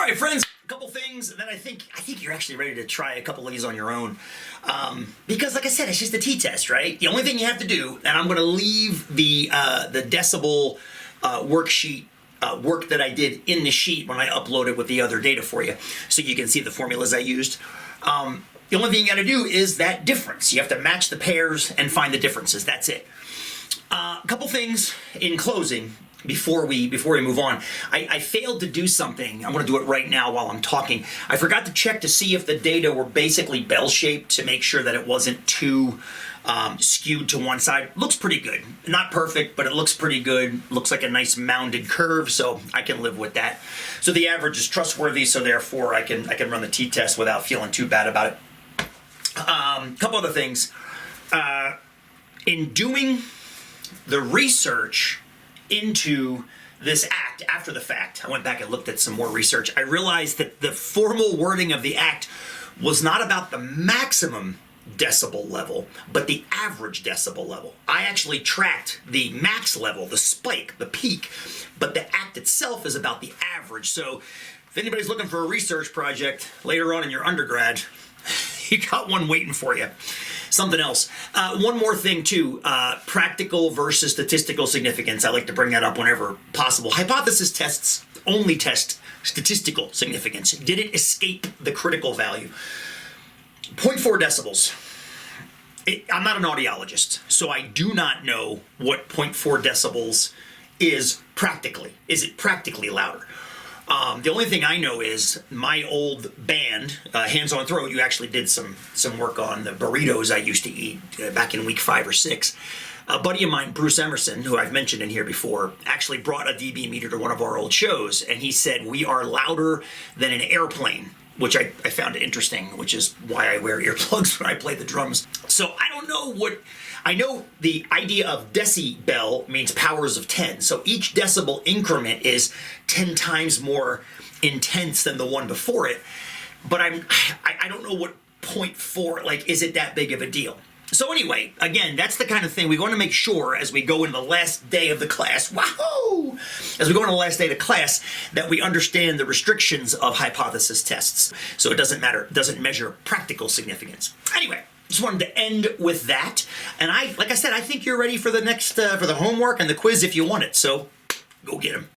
right, friends, a couple things that I think you're actually ready to try a couple of these on your own. Because like I said, it's just a t-test, right? The only thing you have to do, and I'm going to leave the decibel worksheet work that I did in the sheet when I uploaded with the other data for you, so you can see the formulas I used. The only thing you got to do is that difference. You have to match the pairs and find the differences. That's it. A couple things in closing before we move on. I failed to do something. I'm going to do it right now while I'm talking. I forgot to check to see if the data were basically bell-shaped to make sure that it wasn't too skewed to one side. Looks pretty good. Not perfect, but it looks pretty good. Looks like a nice mounded curve, so I can live with that. So the average is trustworthy, so therefore I can run the t-test without feeling too bad about it. Couple other things. In doing the research into this act after the fact, I went back and looked at some more research. I realized that the formal wording of the act was not about the maximum decibel level, but the average decibel level. I actually tracked the max level, the spike, the peak, but the act itself is about the average. So if anybody's looking for a research project later on in your undergrad, you got one waiting for you. Something else. One more thing too, practical versus statistical significance. I like to bring that up whenever possible. Hypothesis tests only test statistical significance. Did it escape the critical value? 0.4 decibels. I'm not an audiologist, so I do not know what 0.4 decibels is practically. Is it practically louder? The only thing I know is my old band, Hands on Throat, you actually did some work on the burritos I used to eat back in week 5 or 6. A buddy of mine, Bruce Emerson, who I've mentioned in here before, actually brought a dB meter to one of our old shows, and he said we are louder than an airplane, which I found interesting, which is why I wear earplugs when I play the drums. So I don't know what... I know the idea of decibel means powers of 10. So each decibel increment is 10 times more intense than the one before it. But I don't know what 0.4, like, is it that big of a deal? So anyway, again, that's the kind of thing we want to make sure as we go in the last day of the class, wahoo! As we go in the last day of the class, that we understand the restrictions of hypothesis tests. So it doesn't matter, it doesn't measure practical significance. Anyway, just wanted to end with that. And like I said, I think you're ready for the next, for the homework and the quiz if you want it. So go get them.